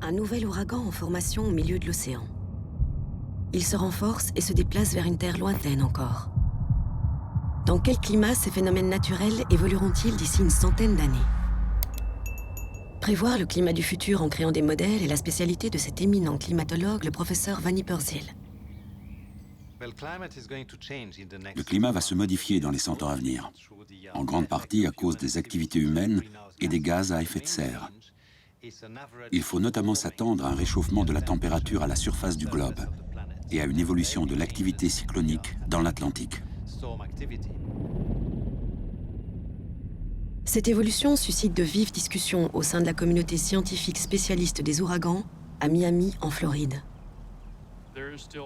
un nouvel ouragan en formation au milieu de l'océan. Il se renforce et se déplace vers une terre lointaine encore. Dans quel climat ces phénomènes naturels évolueront-ils d'ici une centaine d'années? Prévoir le climat du futur en créant des modèles est la spécialité de cet éminent climatologue, le professeur Vanny Purcell. Le climat va se modifier dans les 100 ans à venir, en grande partie à cause des activités humaines et des gaz à effet de serre. Il faut notamment s'attendre à un réchauffement de la température à la surface du globe et à une évolution de l'activité cyclonique dans l'Atlantique. Cette évolution suscite de vives discussions au sein de la communauté scientifique spécialiste des ouragans à Miami, en Floride.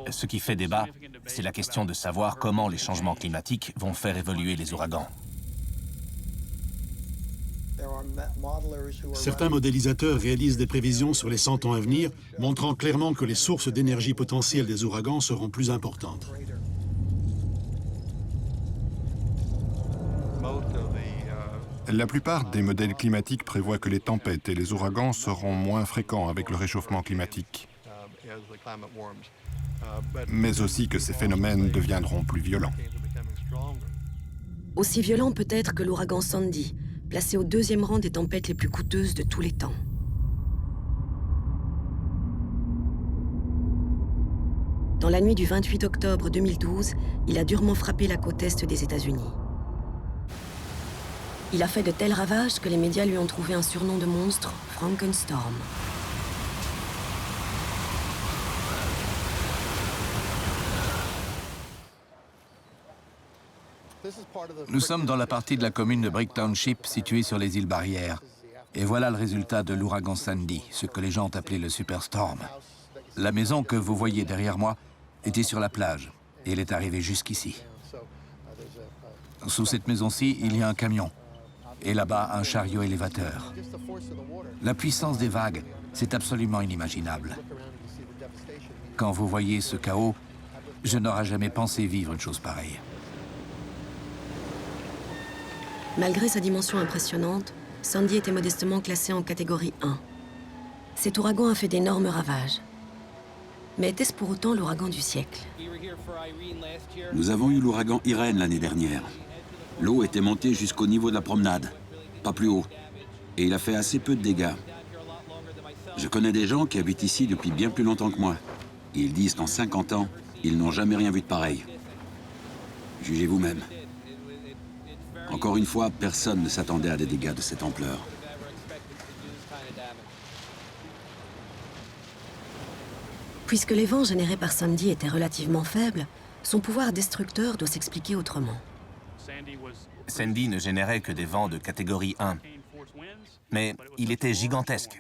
Ce qui fait débat, c'est la question de savoir comment les changements climatiques vont faire évoluer les ouragans. Certains modélisateurs réalisent des prévisions sur les 100 ans à venir, montrant clairement que les sources d'énergie potentielles des ouragans seront plus importantes. La plupart des modèles climatiques prévoient que les tempêtes et les ouragans seront moins fréquents avec le réchauffement climatique, mais aussi que ces phénomènes deviendront plus violents. Aussi violent peut-être que l'ouragan Sandy, placé au 2e rang des tempêtes les plus coûteuses de tous les temps. Dans la nuit du 28 octobre 2012, il a durement frappé la côte est des États-Unis. Il a fait de tels ravages que les médias lui ont trouvé un surnom de monstre, Frankenstorm. Nous sommes dans la partie de la commune de Brick Township située sur les îles Barrières. Et voilà le résultat de l'ouragan Sandy, ce que les gens ont appelé le Superstorm. La maison que vous voyez derrière moi était sur la plage et elle est arrivée jusqu'ici. Sous cette maison-ci, il y a un camion. Et là-bas, un chariot élévateur. La puissance des vagues, c'est absolument inimaginable. Quand vous voyez ce chaos, je n'aurais jamais pensé vivre une chose pareille. Malgré sa dimension impressionnante, Sandy était modestement classé en catégorie 1. Cet ouragan a fait d'énormes ravages. Mais était-ce pour autant l'ouragan du siècle? Nous avons eu l'ouragan Irene l'année dernière. L'eau était montée jusqu'au niveau de la promenade, pas plus haut. Et il a fait assez peu de dégâts. Je connais des gens qui habitent ici depuis bien plus longtemps que moi. Ils disent qu'en 50 ans, ils n'ont jamais rien vu de pareil. Jugez vous-même. Encore une fois, personne ne s'attendait à des dégâts de cette ampleur. Puisque les vents générés par Sandy étaient relativement faibles, son pouvoir destructeur doit s'expliquer autrement. Sandy ne générait que des vents de catégorie 1. Mais il était gigantesque.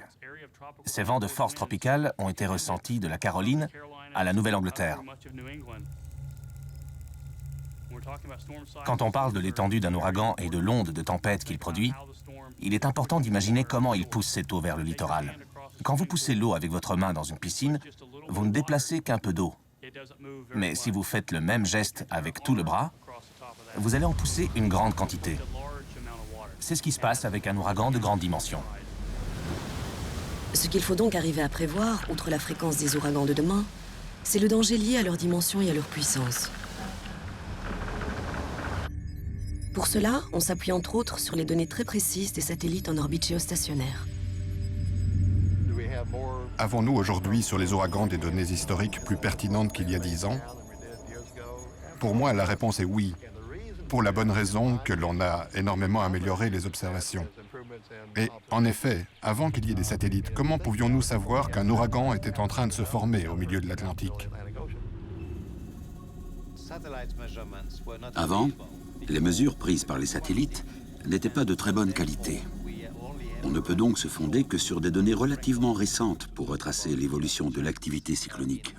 Ces vents de force tropicale ont été ressentis de la Caroline à la Nouvelle-Angleterre. Quand on parle de l'étendue d'un ouragan et de l'onde de tempête qu'il produit, il est important d'imaginer comment il pousse cette eau vers le littoral. Quand vous poussez l'eau avec votre main dans une piscine, vous ne déplacez qu'un peu d'eau. Mais si vous faites le même geste avec tout le bras, vous allez en pousser une grande quantité. C'est ce qui se passe avec un ouragan de grande dimension. Ce qu'il faut donc arriver à prévoir, outre la fréquence des ouragans de demain, c'est le danger lié à leur dimension et à leur puissance. Pour cela, on s'appuie entre autres sur les données très précises des satellites en orbite géostationnaire. Avons-nous aujourd'hui sur les ouragans des données historiques plus pertinentes qu'il y a 10 ans? Pour moi, la réponse est oui, pour la bonne raison que l'on a énormément amélioré les observations. Et en effet, avant qu'il y ait des satellites, comment pouvions-nous savoir qu'un ouragan était en train de se former au milieu de l'Atlantique? Avant, les mesures prises par les satellites n'étaient pas de très bonne qualité. On ne peut donc se fonder que sur des données relativement récentes pour retracer l'évolution de l'activité cyclonique.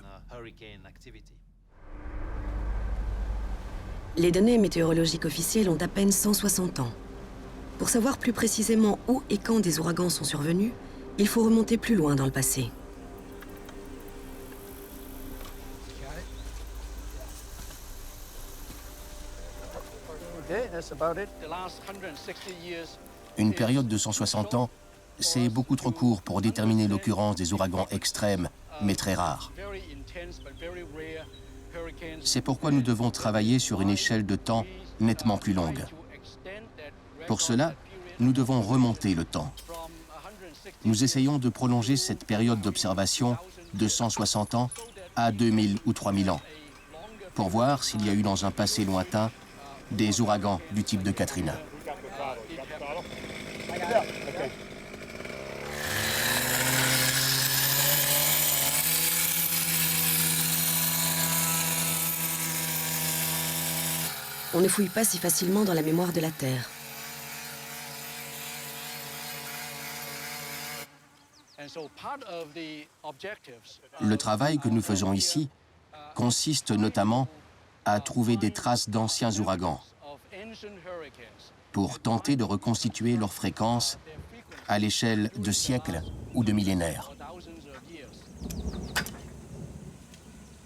Les données météorologiques officielles ont à peine 160 ans. Pour savoir plus précisément où et quand des ouragans sont survenus, il faut remonter plus loin dans le passé. Une période de 160 ans c'est beaucoup trop court pour déterminer l'occurrence des ouragans extrêmes, mais très rares. C'est pourquoi nous devons travailler sur une échelle de temps nettement plus longue. Pour cela, nous devons remonter le temps. Nous essayons de prolonger cette période d'observation de 160 ans à 2000 ou 3000 ans, pour voir s'il y a eu dans un passé lointain des ouragans du type de Katrina. On ne fouille pas si facilement dans la mémoire de la Terre. Le travail que nous faisons ici consiste notamment à trouver des traces d'anciens ouragans pour tenter de reconstituer leur fréquence à l'échelle de siècles ou de millénaires.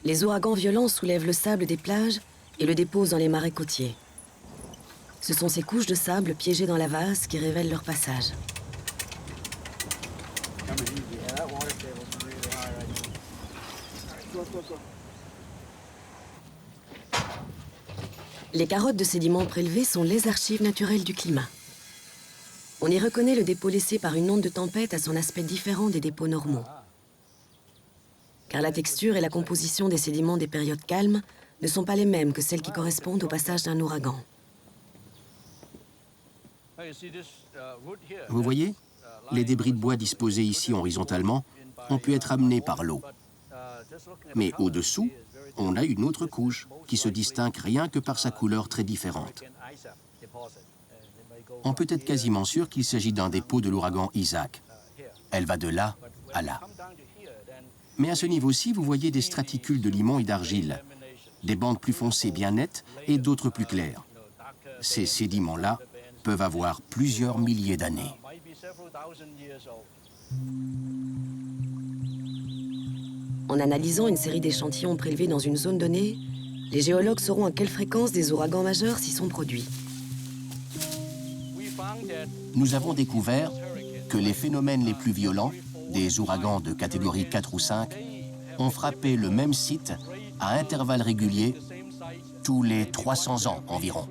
Les ouragans violents soulèvent le sable des plages et le déposent dans les marais côtiers. Ce sont ces couches de sable piégées dans la vase qui révèlent leur passage. Les carottes de sédiments prélevés sont les archives naturelles du climat. On y reconnaît le dépôt laissé par une onde de tempête à son aspect différent des dépôts normaux. Car la texture et la composition des sédiments des périodes calmes ne sont pas les mêmes que celles qui correspondent au passage d'un ouragan. Vous voyez, les débris de bois disposés ici horizontalement ont pu être amenés par l'eau. Mais au-dessous, on a une autre couche qui se distingue rien que par sa couleur très différente. On peut être quasiment sûr qu'il s'agit d'un dépôt de l'ouragan Isaac. Elle va de là à là. Mais à ce niveau-ci, vous voyez des straticules de limon et d'argile, des bandes plus foncées bien nettes et d'autres plus claires. Ces sédiments-là peuvent avoir plusieurs milliers d'années. En analysant une série d'échantillons prélevés dans une zone donnée, les géologues sauront à quelle fréquence des ouragans majeurs s'y sont produits. Nous avons découvert que les phénomènes les plus violents, des ouragans de catégorie 4 ou 5, ont frappé le même site à intervalles réguliers tous les 300 ans environ.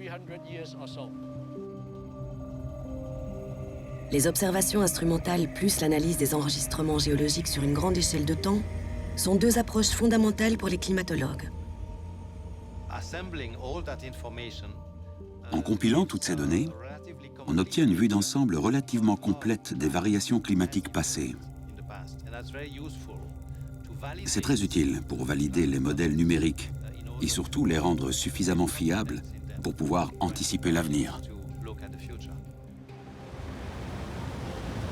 Les observations instrumentales plus l'analyse des enregistrements géologiques sur une grande échelle de temps sont deux approches fondamentales pour les climatologues. En compilant toutes ces données, on obtient une vue d'ensemble relativement complète des variations climatiques passées. C'est très utile pour valider les modèles numériques et surtout les rendre suffisamment fiables pour pouvoir anticiper l'avenir.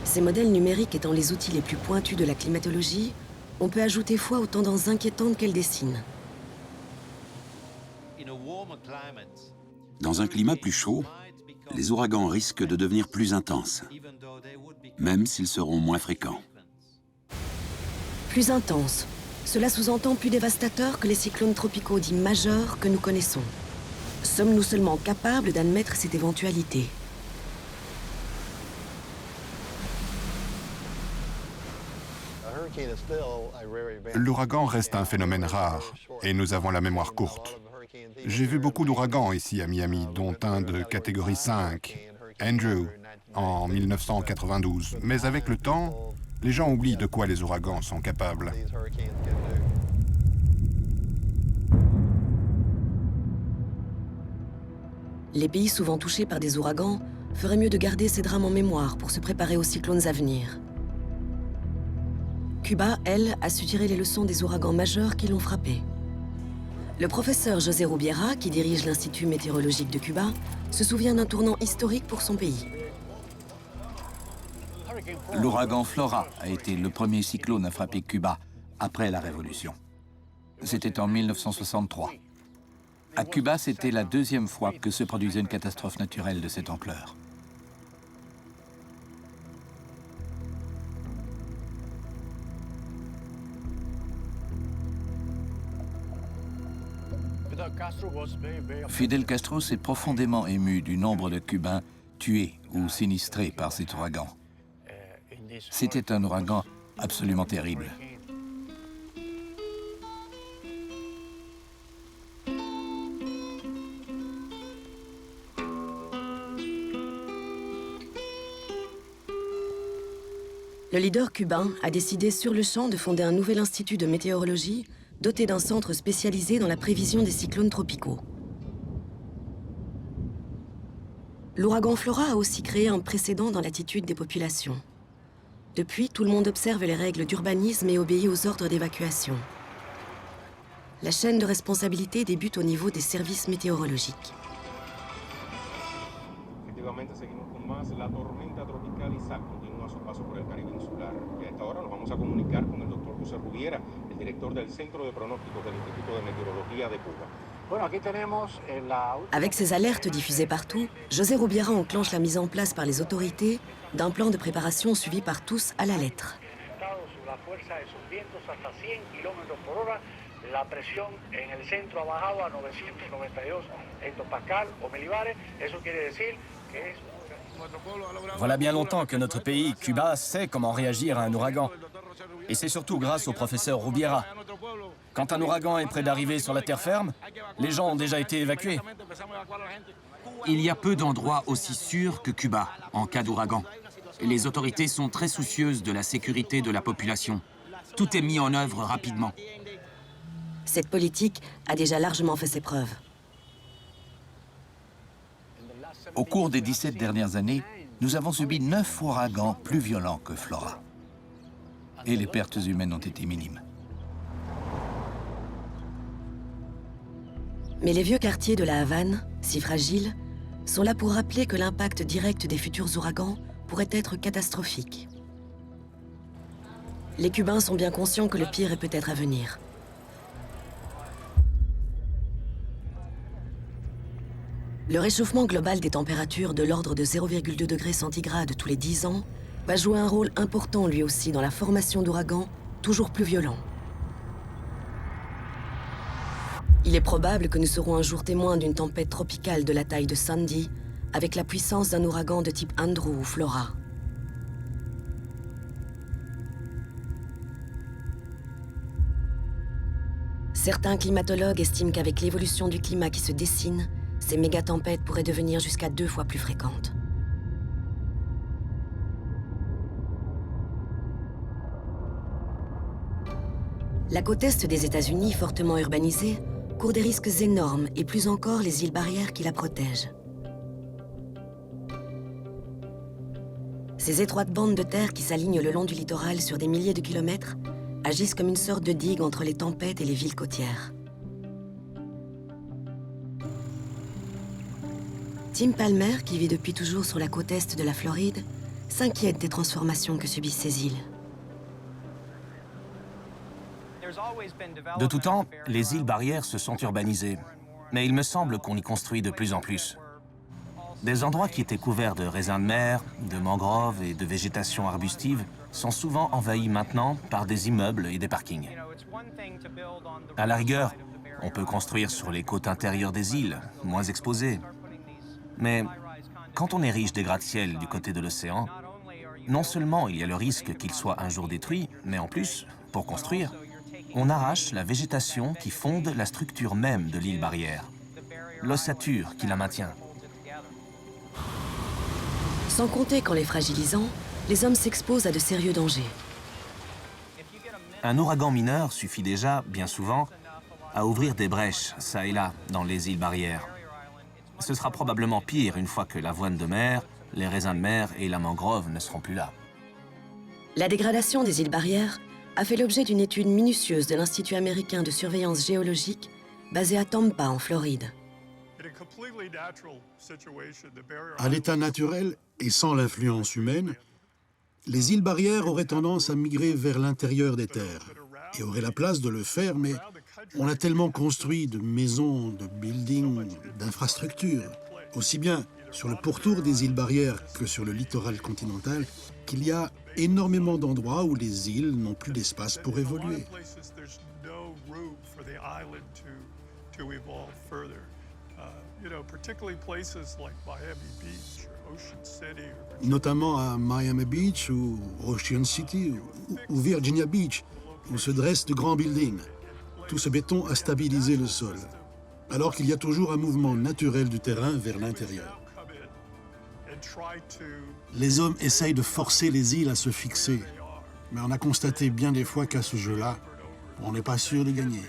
Ces modèles numériques étant les outils les plus pointus de la climatologie, on peut ajouter foi aux tendances inquiétantes qu'elles dessinent. Dans un climat plus chaud, les ouragans risquent de devenir plus intenses, même s'ils seront moins fréquents. Plus intenses, cela sous-entend plus dévastateurs que les cyclones tropicaux dits majeurs que nous connaissons. Sommes-nous seulement capables d'admettre cette éventualité ? L'ouragan reste un phénomène rare et nous avons la mémoire courte. J'ai vu beaucoup d'ouragans ici à Miami, dont un de catégorie 5, Andrew, en 1992. Mais avec le temps, les gens oublient de quoi les ouragans sont capables. Les pays souvent touchés par des ouragans feraient mieux de garder ces drames en mémoire pour se préparer aux cyclones à venir. Cuba, elle, a su tirer les leçons des ouragans majeurs qui l'ont frappée. Le professeur José Rubiera, qui dirige l'Institut météorologique de Cuba, se souvient d'un tournant historique pour son pays. L'ouragan Flora a été le premier cyclone à frapper Cuba après la Révolution. C'était en 1963. À Cuba, c'était la deuxième fois que se produisait une catastrophe naturelle de cette ampleur. Fidel Castro s'est profondément ému du nombre de Cubains tués ou sinistrés par cet ouragan. C'était un ouragan absolument terrible. Le leader cubain a décidé sur le champ de fonder un nouvel institut de météorologie doté d'un centre spécialisé dans la prévision des cyclones tropicaux. L'ouragan Flora a aussi créé un précédent dans l'attitude des populations. Depuis, tout le monde observe les règles d'urbanisme et obéit aux ordres d'évacuation. La chaîne de responsabilité débute au niveau des services météorologiques. La tormenta tropical Isaac continúa su paso por el Caribe insular. Y a esta hora nos vamos a comunicar con el doctor José Rubiera, el director del Centro de Pronósticos del Instituto de Meteorología de Cuba. Avec ces alertes diffusées partout, José Rubiera enclenche la mise en place par les autorités d'un plan de préparation suivi par tous à la lettre. La presión en el centro ha bajado a 992 hectopascal o milibares. Eso quiere decir que es... Voilà bien longtemps que notre pays, Cuba, sait comment réagir à un ouragan. Et c'est surtout grâce au professeur Rubiera. Quand un ouragan est près d'arriver sur la terre ferme, les gens ont déjà été évacués. Il y a peu d'endroits aussi sûrs que Cuba en cas d'ouragan. Les autorités sont très soucieuses de la sécurité de la population. Tout est mis en œuvre rapidement. Cette politique a déjà largement fait ses preuves. Au cours des 17 dernières années, nous avons subi 9 ouragans plus violents que Flora. Et les pertes humaines ont été minimes. Mais les vieux quartiers de la Havane, si fragiles, sont là pour rappeler que l'impact direct des futurs ouragans pourrait être catastrophique. Les Cubains sont bien conscients que le pire est peut-être à venir. Le réchauffement global des températures de l'ordre de 0,2 degrés centigrades tous les 10 ans va jouer un rôle important lui aussi dans la formation d'ouragans toujours plus violents. Il est probable que nous serons un jour témoins d'une tempête tropicale de la taille de Sandy, avec la puissance d'un ouragan de type Andrew ou Flora. Certains climatologues estiment qu'avec l'évolution du climat qui se dessine, ces méga-tempêtes pourraient devenir jusqu'à 2 fois plus fréquentes. La côte est des États-Unis, fortement urbanisée, court des risques énormes et plus encore les îles barrières qui la protègent. Ces étroites bandes de terre qui s'alignent le long du littoral sur des milliers de kilomètres agissent comme une sorte de digue entre les tempêtes et les villes côtières. Tim Palmer, qui vit depuis toujours sur la côte est de la Floride, s'inquiète des transformations que subissent ces îles. De tout temps, les îles barrières se sont urbanisées. Mais il me semble qu'on y construit de plus en plus. Des endroits qui étaient couverts de raisins de mer, de mangroves et de végétation arbustive sont souvent envahis maintenant par des immeubles et des parkings. À la rigueur, on peut construire sur les côtes intérieures des îles, moins exposées. Mais quand on érige des gratte-ciel du côté de l'océan, non seulement il y a le risque qu'ils soient un jour détruits, mais en plus, pour construire, on arrache la végétation qui fonde la structure même de l'île barrière, l'ossature qui la maintient. Sans compter qu'en les fragilisant, les hommes s'exposent à de sérieux dangers. Un ouragan mineur suffit déjà, bien souvent, à ouvrir des brèches, ça et là, dans les îles barrières. Ce sera probablement pire une fois que l'avoine de mer, les raisins de mer et la mangrove ne seront plus là. La dégradation des îles barrières a fait l'objet d'une étude minutieuse de l'Institut américain de surveillance géologique basé à Tampa, en Floride. À l'état naturel et sans l'influence humaine, les îles barrières auraient tendance à migrer vers l'intérieur des terres et auraient la place de le faire, mais on a tellement construit de maisons, de buildings, d'infrastructures, aussi bien sur le pourtour des îles barrières que sur le littoral continental, qu'il y a énormément d'endroits où les îles n'ont plus d'espace pour évoluer. Notamment à Miami Beach ou Ocean City ou Virginia Beach, où se dressent de grands buildings. Tout ce béton a stabilisé le sol, alors qu'il y a toujours un mouvement naturel du terrain vers l'intérieur. Les hommes essayent de forcer les îles à se fixer, mais on a constaté bien des fois qu'à ce jeu-là, on n'est pas sûr de gagner.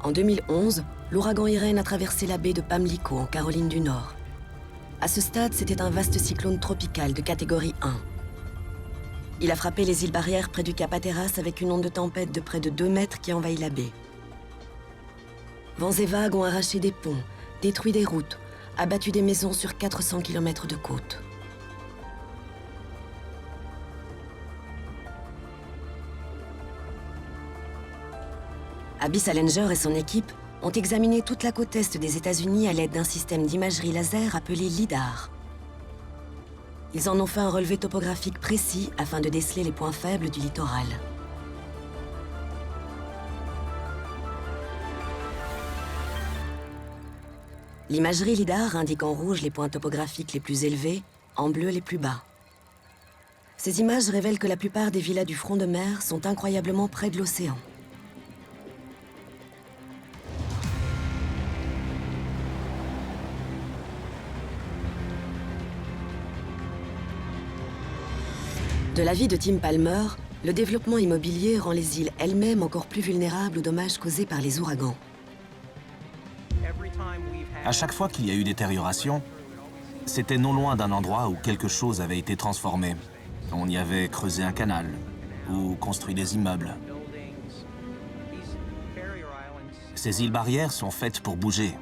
En 2011, l'ouragan Irene a traversé la baie de Pamlico, en Caroline du Nord. À ce stade, c'était un vaste cyclone tropical de catégorie 1. Il a frappé les îles barrières près du Cap Hatteras avec une onde de tempête de près de 2 mètres qui envahit la baie. Vents et vagues ont arraché des ponts, détruit des routes, abattu des maisons sur 400 km de côte. Abby Salenger et son équipe ont examiné toute la côte est des États-Unis à l'aide d'un système d'imagerie laser appelé LIDAR. Ils en ont fait un relevé topographique précis afin de déceler les points faibles du littoral. L'imagerie LIDAR indique en rouge les points topographiques les plus élevés, en bleu les plus bas. Ces images révèlent que la plupart des villas du front de mer sont incroyablement près de l'océan. De l'avis de Tim Palmer, le développement immobilier rend les îles elles-mêmes encore plus vulnérables aux dommages causés par les ouragans. À chaque fois qu'il y a eu détérioration, c'était non loin d'un endroit où quelque chose avait été transformé. On y avait creusé un canal ou construit des immeubles. Ces îles barrières sont faites pour bouger.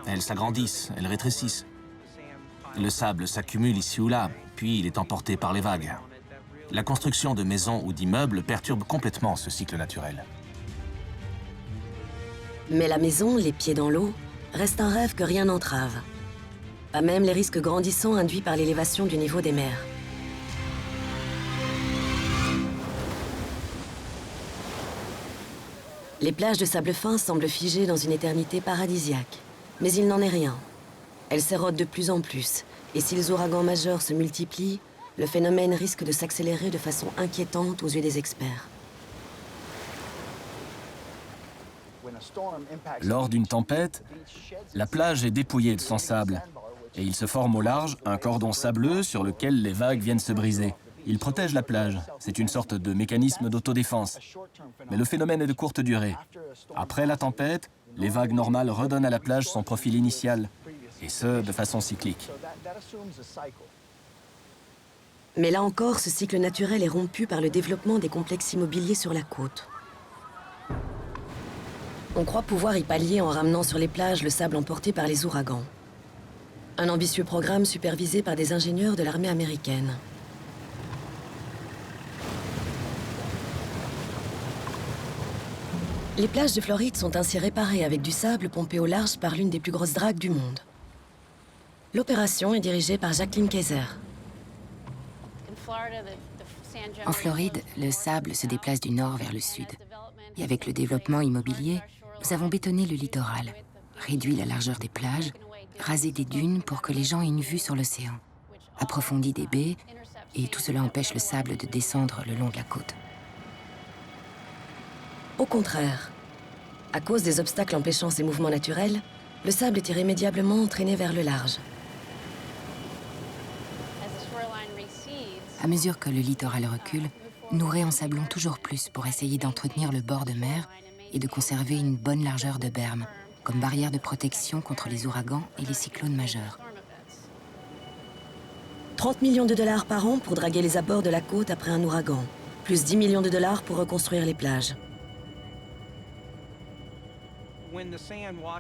Elles s'agrandissent, elles rétrécissent. Le sable s'accumule ici ou là, puis il est emporté par les vagues. La construction de maisons ou d'immeubles perturbe complètement ce cycle naturel. Mais la maison, les pieds dans l'eau, reste un rêve que rien n'entrave. Pas même les risques grandissants induits par l'élévation du niveau des mers. Les plages de sable fin semblent figées dans une éternité paradisiaque. Mais il n'en est rien. Elles s'érodent de plus en plus, et si les ouragans majeurs se multiplient, le phénomène risque de s'accélérer de façon inquiétante aux yeux des experts. Lors d'une tempête, la plage est dépouillée de son sable, et il se forme au large un cordon sableux sur lequel les vagues viennent se briser. Il protège la plage, c'est une sorte de mécanisme d'autodéfense. Mais le phénomène est de courte durée. Après la tempête, les vagues normales redonnent à la plage son profil initial, et ce, de façon cyclique. Mais là encore, ce cycle naturel est rompu par le développement des complexes immobiliers sur la côte. On croit pouvoir y pallier en ramenant sur les plages le sable emporté par les ouragans. Un ambitieux programme supervisé par des ingénieurs de l'armée américaine. Les plages de Floride sont ainsi réparées avec du sable pompé au large par l'une des plus grosses dragues du monde. L'opération est dirigée par Jacqueline Kaiser. En Floride, le sable se déplace du nord vers le sud. Et avec le développement immobilier, nous avons bétonné le littoral, réduit la largeur des plages, rasé des dunes pour que les gens aient une vue sur l'océan, approfondi des baies, et tout cela empêche le sable de descendre le long de la côte. Au contraire, à cause des obstacles empêchant ces mouvements naturels, le sable est irrémédiablement entraîné vers le large. À mesure que le littoral recule, nous réensablons toujours plus pour essayer d'entretenir le bord de mer et de conserver une bonne largeur de berme, comme barrière de protection contre les ouragans et les cyclones majeurs. 30 millions de dollars par an pour draguer les abords de la côte après un ouragan, plus 10 millions de dollars pour reconstruire les plages.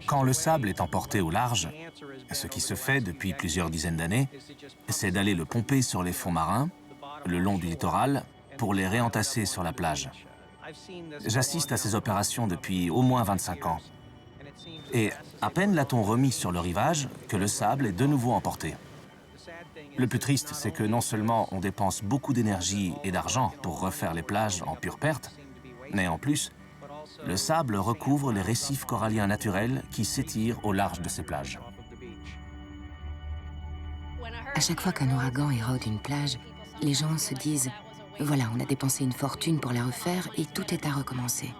Quand le sable est emporté au large, ce qui se fait depuis plusieurs dizaines d'années, c'est d'aller le pomper sur les fonds marins, le long du littoral, pour les réentasser sur la plage. J'assiste à ces opérations depuis au moins 25 ans. Et à peine l'a-t-on remis sur le rivage que le sable est de nouveau emporté. Le plus triste, c'est que non seulement on dépense beaucoup d'énergie et d'argent pour refaire les plages en pure perte, mais en plus, Le sable recouvre les récifs coralliens naturels qui s'étirent au large de ces plages. À chaque fois qu'un ouragan érode une plage, les gens se disent « Voilà, on a dépensé une fortune pour la refaire et tout est à recommencer. »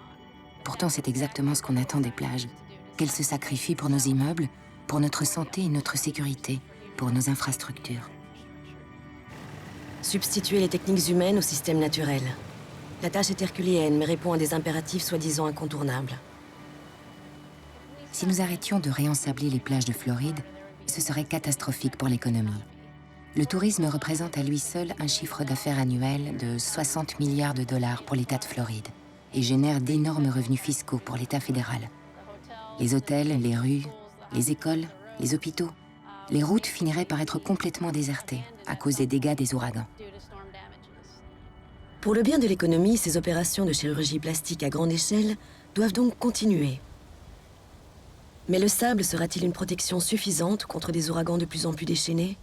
Pourtant, c'est exactement ce qu'on attend des plages. Qu'elles se sacrifient pour nos immeubles, pour notre santé et notre sécurité, pour nos infrastructures. Substituer les techniques humaines au système naturel. La tâche est herculéenne, mais répond à des impératifs soi-disant incontournables. Si nous arrêtions de réensabler les plages de Floride, ce serait catastrophique pour l'économie. Le tourisme représente à lui seul un chiffre d'affaires annuel de 60 milliards de dollars pour l'État de Floride et génère d'énormes revenus fiscaux pour l'État fédéral. Les hôtels, les rues, les écoles, les hôpitaux, les routes finiraient par être complètement désertées à cause des dégâts des ouragans. Pour le bien de l'économie, ces opérations de chirurgie plastique à grande échelle doivent donc continuer. Mais le sable sera-t-il une protection suffisante contre des ouragans de plus en plus déchaînés ?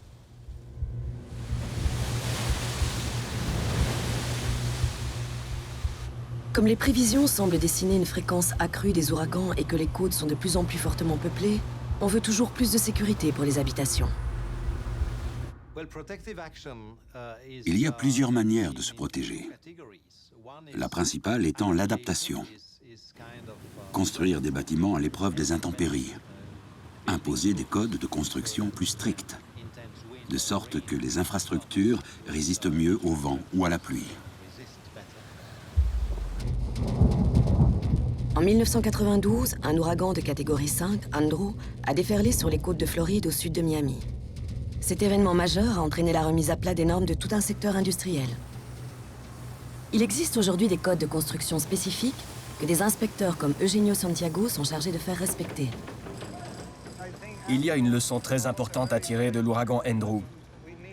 Comme les prévisions semblent dessiner une fréquence accrue des ouragans et que les côtes sont de plus en plus fortement peuplées, on veut toujours plus de sécurité pour les habitations. Il y a plusieurs manières de se protéger. La principale étant l'adaptation. Construire des bâtiments à l'épreuve des intempéries. Imposer des codes de construction plus stricts, de sorte que les infrastructures résistent mieux au vent ou à la pluie. En 1992, un ouragan de catégorie 5, Andrew, a déferlé sur les côtes de Floride au sud de Miami. Cet événement majeur a entraîné la remise à plat des normes de tout un secteur industriel. Il existe aujourd'hui des codes de construction spécifiques que des inspecteurs comme Eugenio Santiago sont chargés de faire respecter. Il y a une leçon très importante à tirer de l'ouragan Andrew.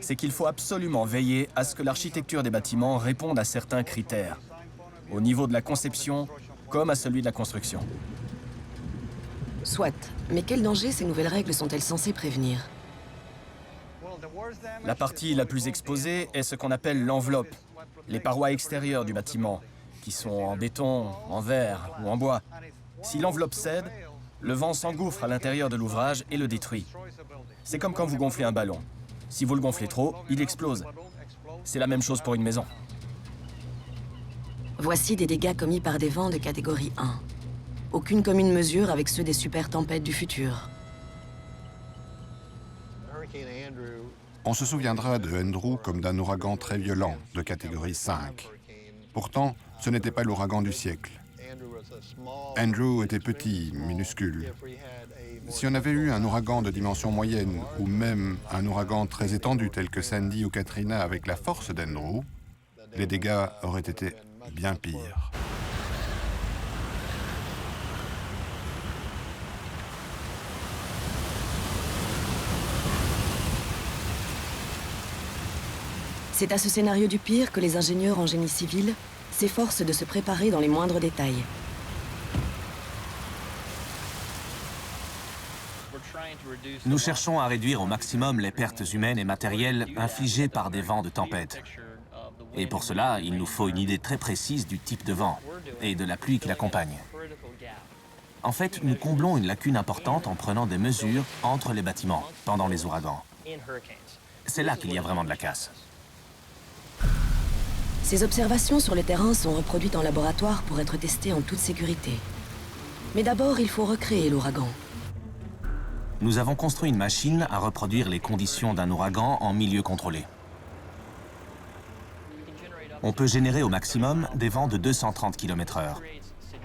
C'est qu'il faut absolument veiller à ce que l'architecture des bâtiments réponde à certains critères, au niveau de la conception comme à celui de la construction. Soit, mais quels dangers ces nouvelles règles sont-elles censées prévenir ? La partie la plus exposée est ce qu'on appelle l'enveloppe, les parois extérieures du bâtiment, qui sont en béton, en verre ou en bois. Si l'enveloppe cède, le vent s'engouffre à l'intérieur de l'ouvrage et le détruit. C'est comme quand vous gonflez un ballon. Si vous le gonflez trop, il explose. C'est la même chose pour une maison. Voici des dégâts commis par des vents de catégorie 1. Aucune commune mesure avec ceux des super tempêtes du futur. On se souviendra de Andrew comme d'un ouragan très violent, de catégorie 5. Pourtant, ce n'était pas l'ouragan du siècle. Andrew était petit, minuscule. Si on avait eu un ouragan de dimension moyenne, ou même un ouragan très étendu tel que Sandy ou Katrina avec la force d'Andrew, les dégâts auraient été bien pires. C'est à ce scénario du pire que les ingénieurs en génie civil s'efforcent de se préparer dans les moindres détails. Nous cherchons à réduire au maximum les pertes humaines et matérielles infligées par des vents de tempête. Et pour cela, il nous faut une idée très précise du type de vent et de la pluie qui l'accompagne. En fait, nous comblons une lacune importante en prenant des mesures entre les bâtiments pendant les ouragans. C'est là qu'il y a vraiment de la casse. Ces observations sur le terrain sont reproduites en laboratoire pour être testées en toute sécurité. Mais d'abord, il faut recréer l'ouragan. Nous avons construit une machine à reproduire les conditions d'un ouragan en milieu contrôlé. On peut générer au maximum des vents de 230 km/h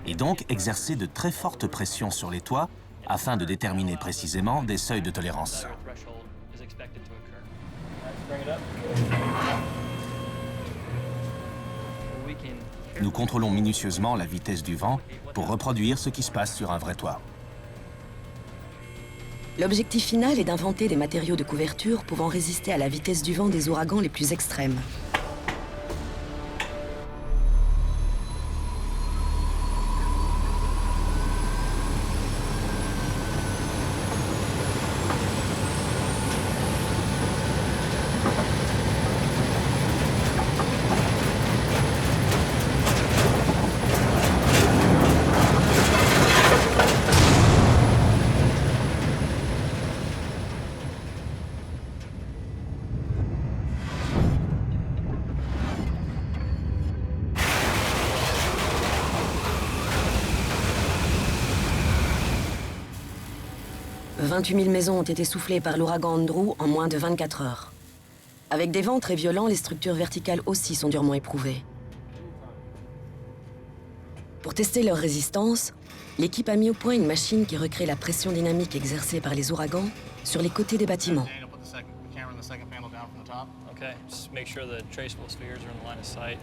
et donc exercer de très fortes pressions sur les toits afin de déterminer précisément des seuils de tolérance. Nous contrôlons minutieusement la vitesse du vent pour reproduire ce qui se passe sur un vrai toit. L'objectif final est d'inventer des matériaux de couverture pouvant résister à la vitesse du vent des ouragans les plus extrêmes. 28 000 maisons ont été soufflées par l'ouragan Andrew en moins de 24 heures. Avec des vents très violents, les structures verticales aussi sont durement éprouvées. Pour tester leur résistance, l'équipe a mis au point une machine qui recrée la pression dynamique exercée par les ouragans sur les côtés des bâtiments. Okay, just make sure the traceable spheres are in the line of sight.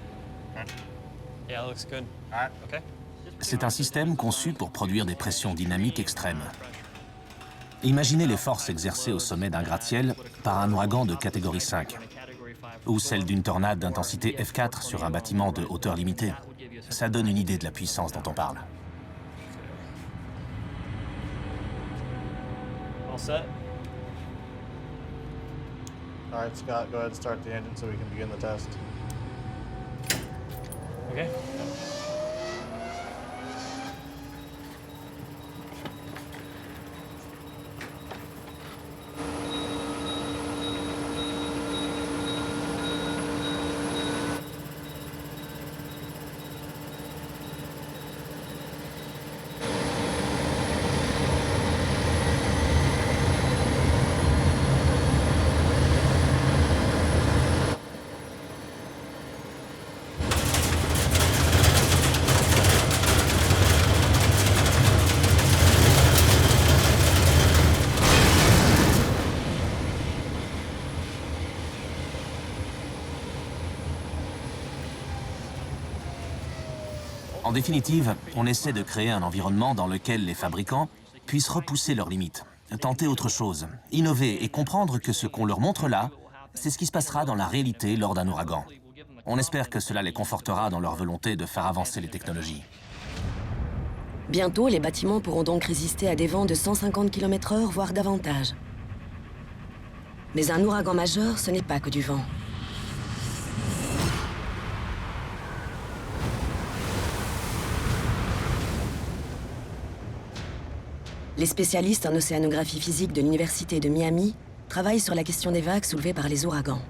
Yeah, looks good. Okay. C'est un système conçu pour produire des pressions dynamiques extrêmes. Imaginez les forces exercées au sommet d'un gratte-ciel par un ouragan de catégorie 5, ou celle d'une tornade d'intensité F4 sur un bâtiment de hauteur limitée. Ça donne une idée de la puissance dont on parle. All set? All right, Scott, go ahead and start the engine so we can begin the test. Okay. En définitive, on essaie de créer un environnement dans lequel les fabricants puissent repousser leurs limites, tenter autre chose, innover et comprendre que ce qu'on leur montre là, c'est ce qui se passera dans la réalité lors d'un ouragan. On espère que cela les confortera dans leur volonté de faire avancer les technologies. Bientôt, les bâtiments pourront donc résister à des vents de 150 km/h, voire davantage. Mais un ouragan majeur, ce n'est pas que du vent. Les spécialistes en océanographie physique de l'Université de Miami travaillent sur la question des vagues soulevées par les ouragans.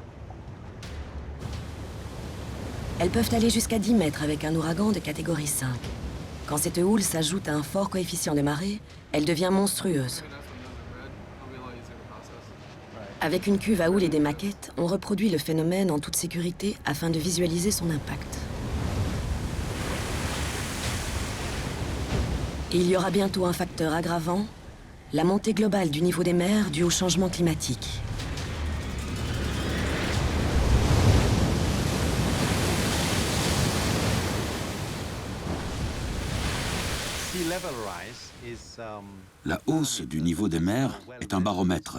Elles peuvent aller jusqu'à 10 mètres avec un ouragan de catégorie 5. Quand cette houle s'ajoute à un fort coefficient de marée, elle devient monstrueuse. Avec une cuve à houle et des maquettes, on reproduit le phénomène en toute sécurité afin de visualiser son impact. Et il y aura bientôt un facteur aggravant, la montée globale du niveau des mers due au changement climatique. La hausse du niveau des mers est un baromètre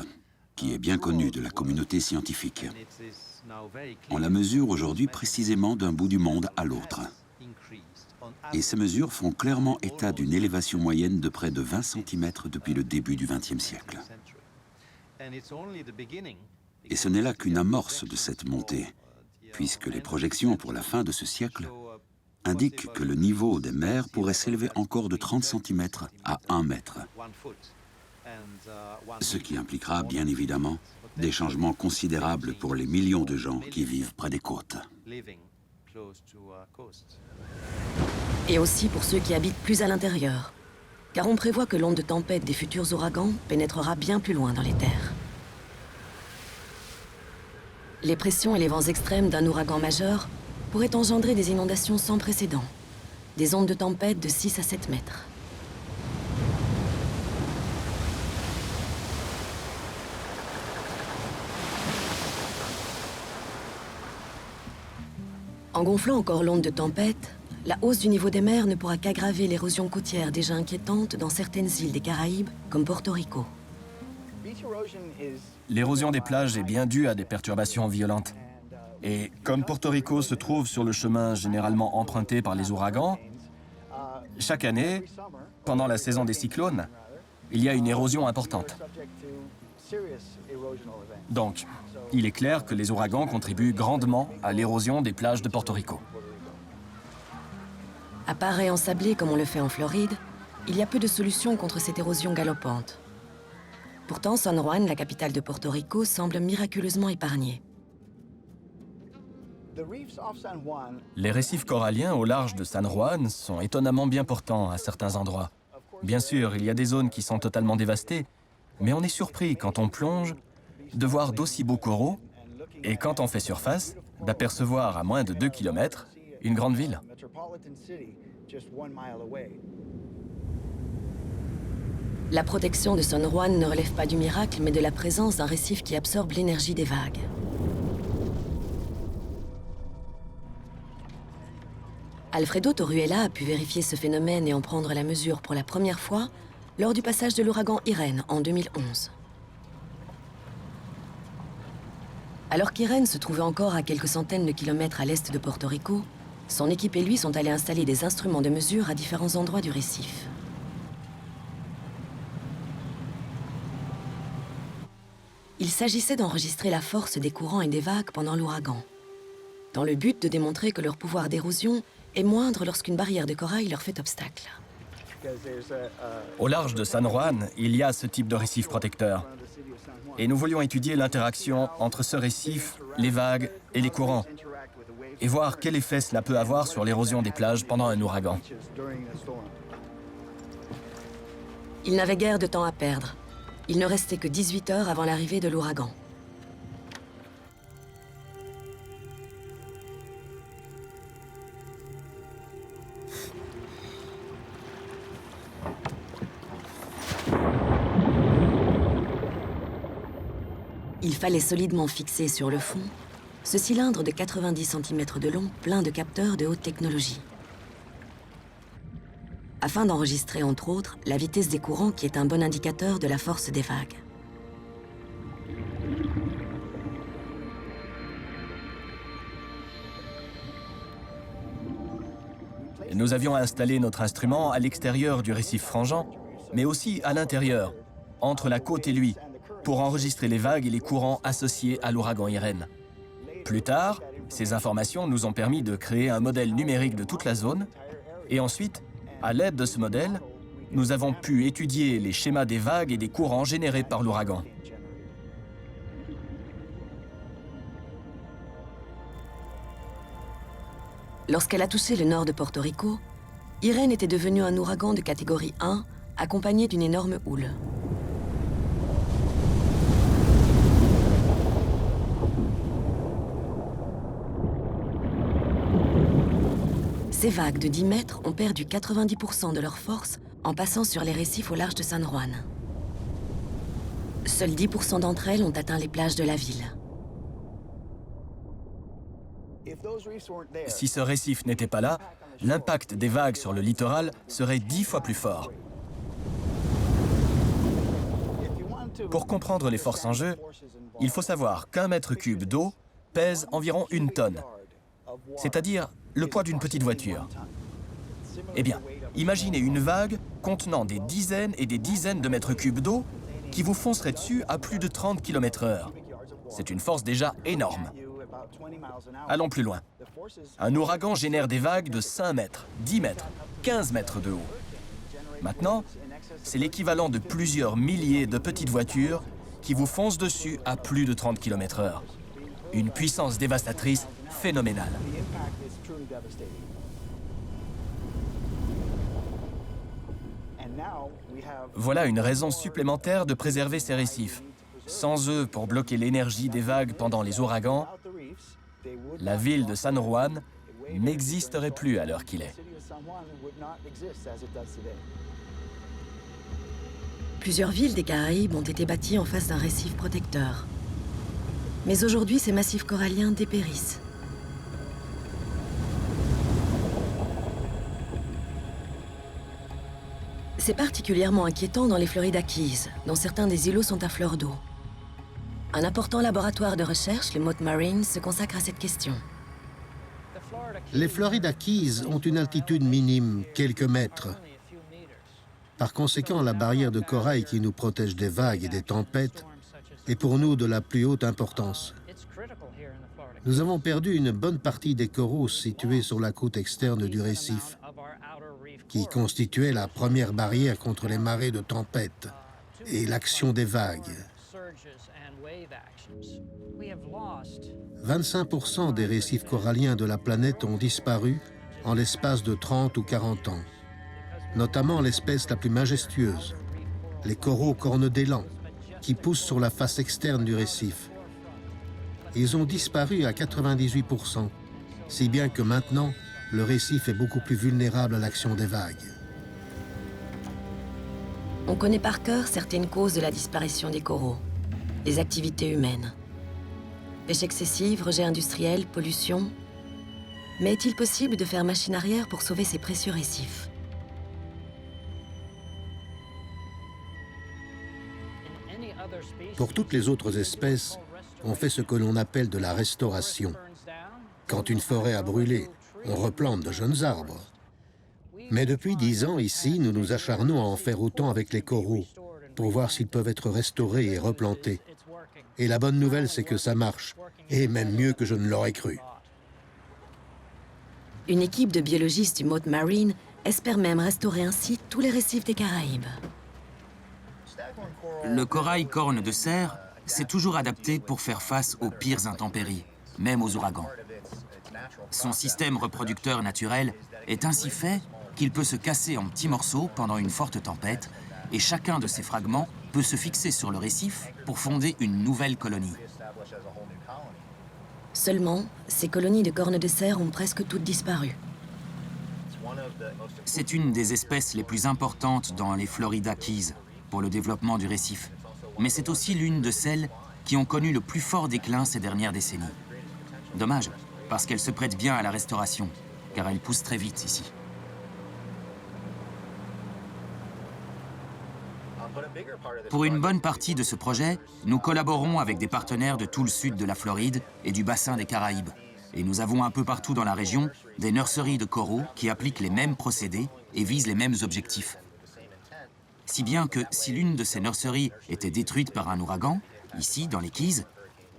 qui est bien connu de la communauté scientifique. On la mesure aujourd'hui précisément d'un bout du monde à l'autre. Et ces mesures font clairement état d'une élévation moyenne de près de 20 cm depuis le début du XXe siècle. Et ce n'est là qu'une amorce de cette montée, puisque les projections pour la fin de ce siècle indiquent que le niveau des mers pourrait s'élever encore de 30 cm à 1 mètre. Ce qui impliquera bien évidemment des changements considérables pour les millions de gens qui vivent près des côtes. Et aussi pour ceux qui habitent plus à l'intérieur, car on prévoit que l'onde de tempête des futurs ouragans pénétrera bien plus loin dans les terres. Les pressions et les vents extrêmes d'un ouragan majeur pourraient engendrer des inondations sans précédent, des ondes de tempête de 6 à 7 mètres. En gonflant encore l'onde de tempête, la hausse du niveau des mers ne pourra qu'aggraver l'érosion côtière déjà inquiétante dans certaines îles des Caraïbes, comme Porto Rico. L'érosion des plages est bien due à des perturbations violentes. Et comme Porto Rico se trouve sur le chemin généralement emprunté par les ouragans, chaque année, pendant la saison des cyclones, il y a une érosion importante. Donc, il est clair que les ouragans contribuent grandement à l'érosion des plages de Porto Rico. À part ensablé comme on le fait en Floride, il y a peu de solutions contre cette érosion galopante. Pourtant, San Juan, la capitale de Porto Rico, semble miraculeusement épargnée. Les récifs coralliens au large de San Juan sont étonnamment bien portants à certains endroits. Bien sûr, il y a des zones qui sont totalement dévastées, Mais on est surpris quand on plonge de voir d'aussi beaux coraux et quand on fait surface, d'apercevoir à moins de 2 km une grande ville. La protection de San Juan ne relève pas du miracle, mais de la présence d'un récif qui absorbe l'énergie des vagues. Alfredo Torruella a pu vérifier ce phénomène et en prendre la mesure pour la première fois lors du passage de l'ouragan Irene en 2011. Alors qu'Irene se trouvait encore à quelques centaines de kilomètres à l'est de Porto Rico, son équipe et lui sont allés installer des instruments de mesure à différents endroits du récif. Il s'agissait d'enregistrer la force des courants et des vagues pendant l'ouragan, dans le but de démontrer que leur pouvoir d'érosion est moindre lorsqu'une barrière de corail leur fait obstacle. Au large de San Juan, il y a ce type de récif protecteur. Et nous voulions étudier l'interaction entre ce récif, les vagues et les courants, et voir quel effet cela peut avoir sur l'érosion des plages pendant un ouragan. Ils n'avaient guère de temps à perdre. Il ne restait que 18 heures avant l'arrivée de l'ouragan. Il fallait solidement fixer sur le fond ce cylindre de 90 cm de long plein de capteurs de haute technologie, afin d'enregistrer entre autres la vitesse des courants qui est un bon indicateur de la force des vagues. Nous avions installé notre instrument à l'extérieur du récif frangeant, mais aussi à l'intérieur, entre la côte et lui, pour enregistrer les vagues et les courants associés à l'ouragan Irene. Plus tard, ces informations nous ont permis de créer un modèle numérique de toute la zone, et ensuite, à l'aide de ce modèle, nous avons pu étudier les schémas des vagues et des courants générés par l'ouragan. Lorsqu'elle a touché le nord de Porto Rico, Irene était devenue un ouragan de catégorie 1, accompagné d'une énorme houle. Ces vagues de 10 mètres ont perdu 90% de leur force en passant sur les récifs au large de San Juan. Seuls 10% d'entre elles ont atteint les plages de la ville. Si ce récif n'était pas là, l'impact des vagues sur le littoral serait 10 fois plus fort. Pour comprendre les forces en jeu, il faut savoir qu'un mètre cube d'eau pèse environ 1 tonne, c'est-à-dire le poids d'une petite voiture. Eh bien, imaginez une vague contenant des dizaines et des dizaines de mètres cubes d'eau qui vous foncerait dessus à plus de 30 km/h. C'est une force déjà énorme. Allons plus loin. Un ouragan génère des vagues de 5 mètres, 10 mètres, 15 mètres de haut. Maintenant, c'est l'équivalent de plusieurs milliers de petites voitures qui vous foncent dessus à plus de 30 km/h. Une puissance dévastatrice phénoménale. Voilà une raison supplémentaire de préserver ces récifs. Sans eux pour bloquer l'énergie des vagues pendant les ouragans, la ville de San Juan n'existerait plus à l'heure qu'il est. Plusieurs villes des Caraïbes ont été bâties en face d'un récif protecteur. Mais aujourd'hui, ces massifs coralliens dépérissent. C'est particulièrement inquiétant dans les Florida Keys, dont certains des îlots sont à fleur d'eau. Un important laboratoire de recherche, le Mote Marine, se consacre à cette question. Les Florida Keys ont une altitude minime, quelques mètres. Par conséquent, la barrière de corail qui nous protège des vagues et des tempêtes est pour nous de la plus haute importance. Nous avons perdu une bonne partie des coraux situés sur la côte externe du récif, qui constituait la première barrière contre les marées de tempête et l'action des vagues. 25% des récifs coralliens de la planète ont disparu en l'espace de 30 ou 40 ans, notamment l'espèce la plus majestueuse, les coraux cornes d'élan, qui poussent sur la face externe du récif. Ils ont disparu à 98%, si bien que maintenant, le récif est beaucoup plus vulnérable à l'action des vagues. On connaît par cœur certaines causes de la disparition des coraux. Les activités humaines. Pêche excessive, rejet industriel, pollution. Mais est-il possible de faire machine arrière pour sauver ces précieux récifs? Pour toutes les autres espèces, on fait ce que l'on appelle de la restauration. Quand une forêt a brûlé, on replante de jeunes arbres. Mais depuis 10 ans, ici, nous nous acharnons à en faire autant avec les coraux, pour voir s'ils peuvent être restaurés et replantés. Et la bonne nouvelle, c'est que ça marche, et même mieux que je ne l'aurais cru. Une équipe de biologistes du Mote Marine espère même restaurer ainsi tous les récifs des Caraïbes. Le corail corne de cerf s'est toujours adapté pour faire face aux pires intempéries, même aux ouragans. Son système reproducteur naturel est ainsi fait qu'il peut se casser en petits morceaux pendant une forte tempête, et chacun de ces fragments peut se fixer sur le récif pour fonder une nouvelle colonie. Seulement, ces colonies de cornes de cerf ont presque toutes disparu. C'est une des espèces les plus importantes dans les Florida Keys pour le développement du récif, mais c'est aussi l'une de celles qui ont connu le plus fort déclin ces dernières décennies. Dommage, parce qu'elle se prête bien à la restauration, car elle pousse très vite ici. Pour une bonne partie de ce projet, nous collaborons avec des partenaires de tout le sud de la Floride et du bassin des Caraïbes. Et nous avons un peu partout dans la région des nurseries de coraux qui appliquent les mêmes procédés et visent les mêmes objectifs. Si bien que si l'une de ces nurseries était détruite par un ouragan, ici, dans les Keys,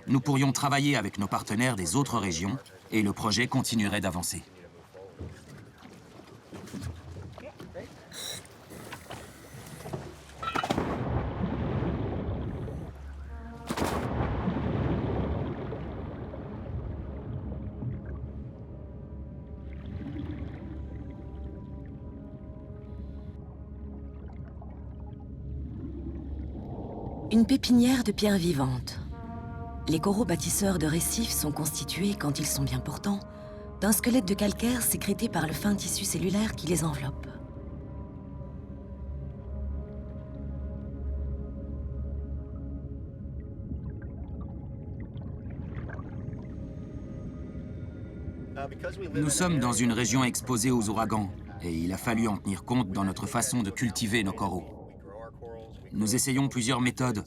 nous pourrions travailler avec nos partenaires des autres régions et le projet continuerait d'avancer. Une pépinière de pierres vivantes. Les coraux bâtisseurs de récifs sont constitués, quand ils sont bien portants, d'un squelette de calcaire sécrété par le fin tissu cellulaire qui les enveloppe. Nous sommes dans une région exposée aux ouragans, et il a fallu en tenir compte dans notre façon de cultiver nos coraux. Nous essayons plusieurs méthodes,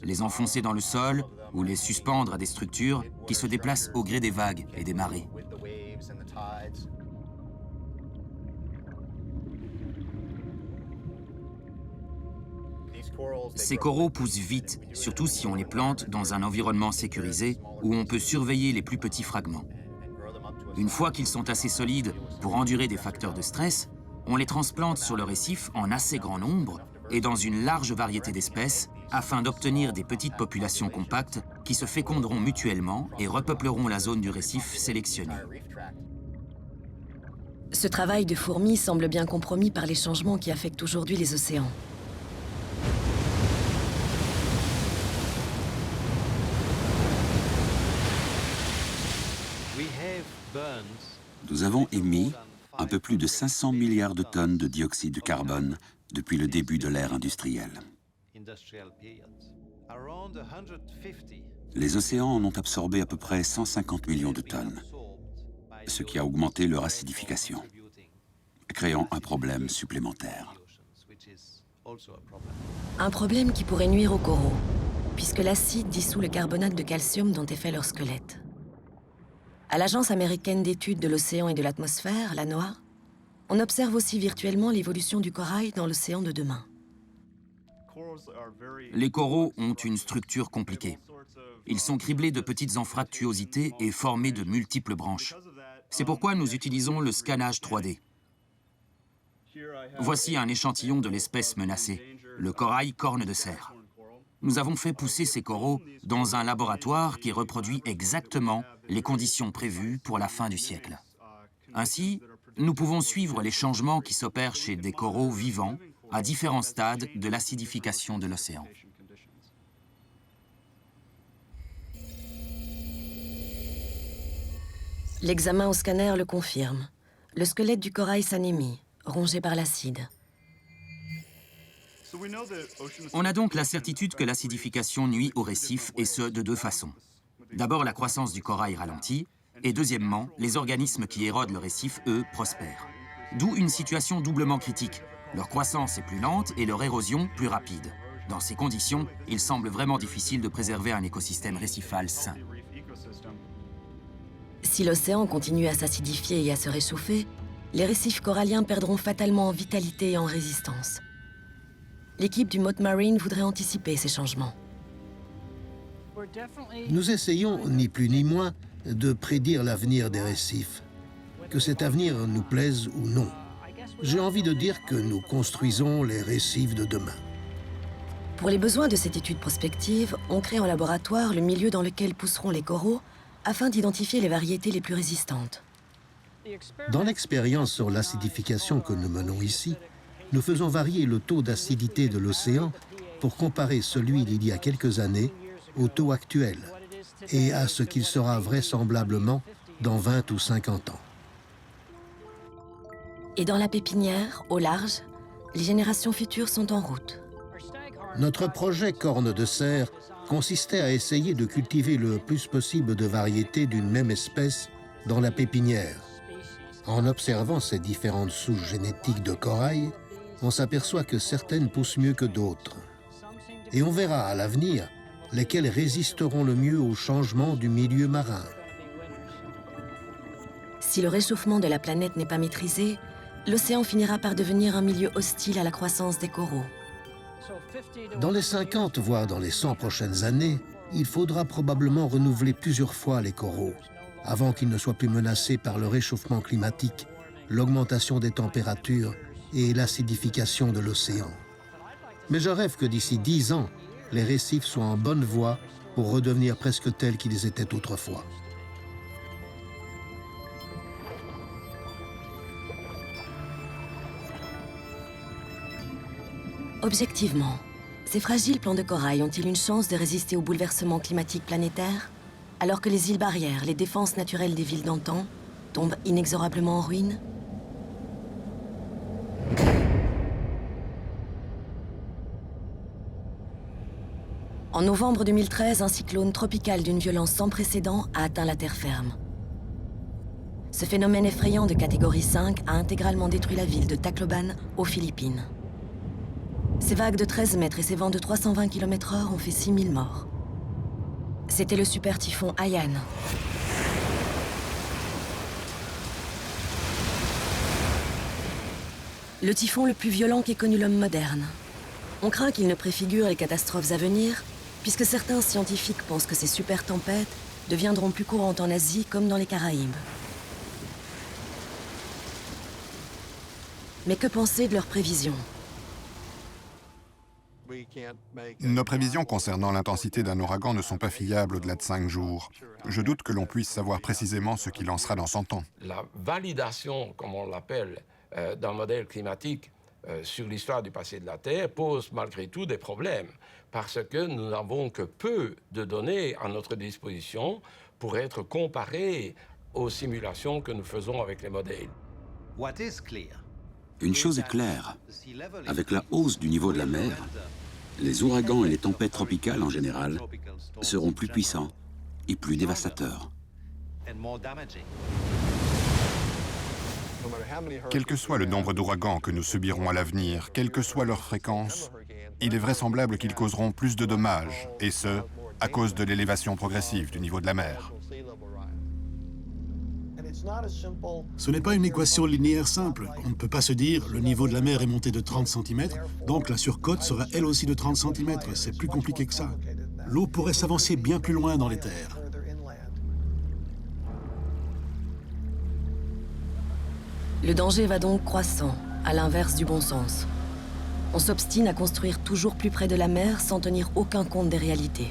les enfoncer dans le sol ou les suspendre à des structures qui se déplacent au gré des vagues et des marées. Ces coraux poussent vite, surtout si on les plante dans un environnement sécurisé où on peut surveiller les plus petits fragments. Une fois qu'ils sont assez solides pour endurer des facteurs de stress, on les transplante sur le récif en assez grand nombre et dans une large variété d'espèces, afin d'obtenir des petites populations compactes qui se féconderont mutuellement et repeupleront la zone du récif sélectionnée. Ce travail de fourmi semble bien compromis par les changements qui affectent aujourd'hui les océans. Nous avons émis un peu plus de 500 milliards de tonnes de dioxyde de carbone depuis le début de l'ère industrielle. Les océans en ont absorbé à peu près 150 millions de tonnes, ce qui a augmenté leur acidification, créant un problème supplémentaire. Un problème qui pourrait nuire aux coraux, puisque l'acide dissout le carbonate de calcium dont est fait leur squelette. À l'Agence américaine d'études de l'océan et de l'atmosphère, la NOAA, on observe aussi virtuellement l'évolution du corail dans l'océan de demain. Les coraux ont une structure compliquée. Ils sont criblés de petites anfractuosités et formés de multiples branches. C'est pourquoi nous utilisons le scannage 3D. Voici un échantillon de l'espèce menacée, le corail corne de cerf. Nous avons fait pousser ces coraux dans un laboratoire qui reproduit exactement les conditions prévues pour la fin du siècle. Ainsi, nous pouvons suivre les changements qui s'opèrent chez des coraux vivants à différents stades de l'acidification de l'océan. L'examen au scanner le confirme. Le squelette du corail s'anémie, rongé par l'acide. On a donc la certitude que l'acidification nuit au récif, et ce, de deux façons. D'abord, la croissance du corail ralentit, et deuxièmement, les organismes qui érodent le récif, eux, prospèrent. D'où une situation doublement critique. Leur croissance est plus lente et leur érosion plus rapide. Dans ces conditions, il semble vraiment difficile de préserver un écosystème récifal sain. Si l'océan continue à s'acidifier et à se réchauffer, les récifs coralliens perdront fatalement en vitalité et en résistance. L'équipe du Mote Marine voudrait anticiper ces changements. Nous essayons, ni plus ni moins, de prédire l'avenir des récifs. Que cet avenir nous plaise ou non. J'ai envie de dire que nous construisons les récifs de demain. Pour les besoins de cette étude prospective, on crée en laboratoire le milieu dans lequel pousseront les coraux afin d'identifier les variétés les plus résistantes. Dans l'expérience sur l'acidification que nous menons ici, nous faisons varier le taux d'acidité de l'océan pour comparer celui d'il y a quelques années au taux actuel et à ce qu'il sera vraisemblablement dans 20 ou 50 ans. Et dans la pépinière, au large, les générations futures sont en route. Notre projet Corne de Cerf consistait à essayer de cultiver le plus possible de variétés d'une même espèce dans la pépinière. En observant ces différentes souches génétiques de corail, on s'aperçoit que certaines poussent mieux que d'autres. Et on verra à l'avenir lesquelles résisteront le mieux au changement du milieu marin. Si le réchauffement de la planète n'est pas maîtrisé, l'océan finira par devenir un milieu hostile à la croissance des coraux. Dans les 50, voire dans les 100 prochaines années, il faudra probablement renouveler plusieurs fois les coraux, avant qu'ils ne soient plus menacés par le réchauffement climatique, l'augmentation des températures et l'acidification de l'océan. Mais je rêve que d'ici 10 ans, les récifs soient en bonne voie pour redevenir presque tels qu'ils étaient autrefois. Objectivement, ces fragiles plants de corail ont-ils une chance de résister aux bouleversements climatiques planétaires, alors que les îles barrières, les défenses naturelles des villes d'antan, tombent inexorablement en ruine? En novembre 2013, un cyclone tropical d'une violence sans précédent a atteint la terre ferme. Ce phénomène effrayant de catégorie 5 a intégralement détruit la ville de Tacloban, aux Philippines. Ces vagues de 13 mètres et ces vents de 320 km/h ont fait 6000 morts. C'était le super typhon Haiyan. Le typhon le plus violent qu'ait connu l'homme moderne. On craint qu'il ne préfigure les catastrophes à venir, puisque certains scientifiques pensent que ces super tempêtes deviendront plus courantes en Asie comme dans les Caraïbes. Mais que penser de leurs prévisions ? Nos prévisions concernant l'intensité d'un ouragan ne sont pas fiables au-delà de 5 jours. Je doute que l'on puisse savoir précisément ce qu'il en sera dans 100 ans. La validation, comme on l'appelle, d'un modèle climatique sur l'histoire du passé de la Terre pose malgré tout des problèmes, parce que nous n'avons que peu de données à notre disposition pour être comparés aux simulations que nous faisons avec les modèles. Une chose est claire, avec la hausse du niveau de la mer, les ouragans et les tempêtes tropicales en général seront plus puissants et plus dévastateurs. Quel que soit le nombre d'ouragans que nous subirons à l'avenir, quelle que soit leur fréquence, il est vraisemblable qu'ils causeront plus de dommages, et ce, à cause de l'élévation progressive du niveau de la mer. Ce n'est pas une équation linéaire simple. On ne peut pas se dire le niveau de la mer est monté de 30 cm, donc la surcote sera elle aussi de 30 cm. C'est plus compliqué que ça. L'eau pourrait s'avancer bien plus loin dans les terres. Le danger va donc croissant, à l'inverse du bon sens. On s'obstine à construire toujours plus près de la mer sans tenir aucun compte des réalités.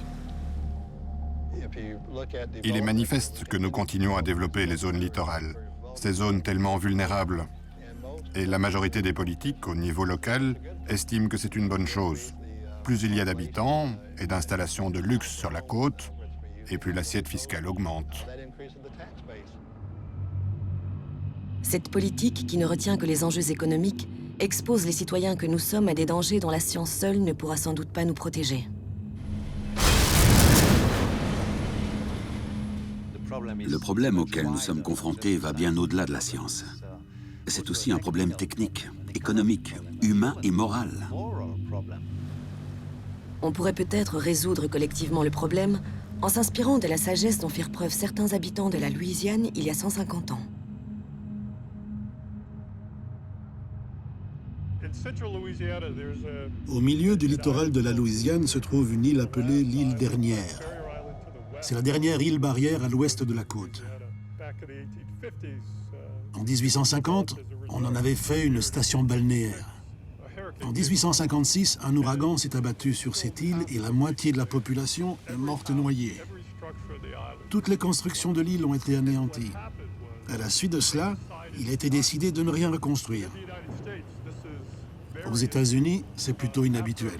Il est manifeste que nous continuons à développer les zones littorales, ces zones tellement vulnérables. Et la majorité des politiques, au niveau local, estiment que c'est une bonne chose. Plus il y a d'habitants et d'installations de luxe sur la côte, et plus l'assiette fiscale augmente. Cette politique, qui ne retient que les enjeux économiques, expose les citoyens que nous sommes à des dangers dont la science seule ne pourra sans doute pas nous protéger. Le problème auquel nous sommes confrontés va bien au-delà de la science. C'est aussi un problème technique, économique, humain et moral. On pourrait peut-être résoudre collectivement le problème en s'inspirant de la sagesse dont firent preuve certains habitants de la Louisiane il y a 150 ans. Au milieu du littoral de la Louisiane se trouve une île appelée l'île Dernière. C'est la dernière île barrière à l'ouest de la côte. En 1850, on en avait fait une station balnéaire. En 1856, un ouragan s'est abattu sur cette île et la moitié de la population est morte noyée. Toutes les constructions de l'île ont été anéanties. À la suite de cela, il a été décidé de ne rien reconstruire. Aux États-Unis, c'est plutôt inhabituel.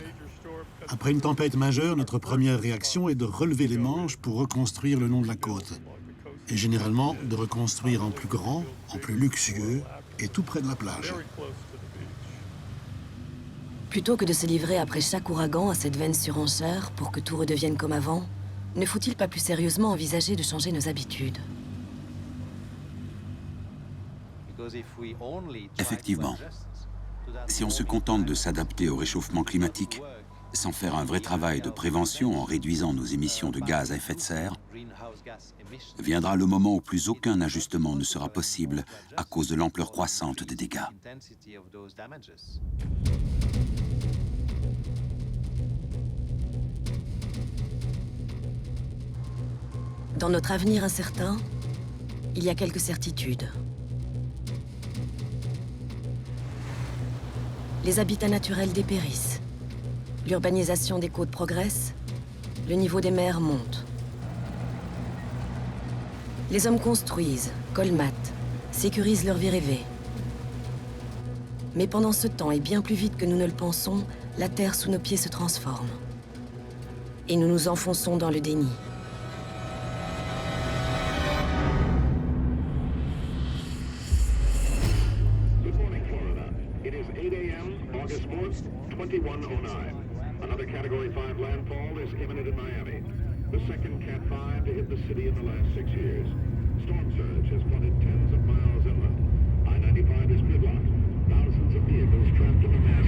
Après une tempête majeure, notre première réaction est de relever les manches pour reconstruire le long de la côte. Et généralement, de reconstruire en plus grand, en plus luxueux et tout près de la plage. Plutôt que de se livrer après chaque ouragan à cette vaine surenchère pour que tout redevienne comme avant, ne faut-il pas plus sérieusement envisager de changer nos habitudes? Effectivement. Si on se contente de s'adapter au réchauffement climatique, sans faire un vrai travail de prévention en réduisant nos émissions de gaz à effet de serre, viendra le moment où plus aucun ajustement ne sera possible à cause de l'ampleur croissante des dégâts. Dans notre avenir incertain, il y a quelques certitudes. Les habitats naturels dépérissent. L'urbanisation des côtes progresse. Le niveau des mers monte. Les hommes construisent, colmatent, sécurisent leur vie rêvée. Mais pendant ce temps, et bien plus vite que nous ne le pensons, la terre sous nos pieds se transforme. Et nous nous enfonçons dans le déni. August 4th, 2109. Another Category 5 landfall is imminent in Miami. The second Cat 5 to hit the city in the last 6 years. Storm surge has flooded tens of miles inland. I-95 is gridlocked. Thousands of vehicles trapped in the mass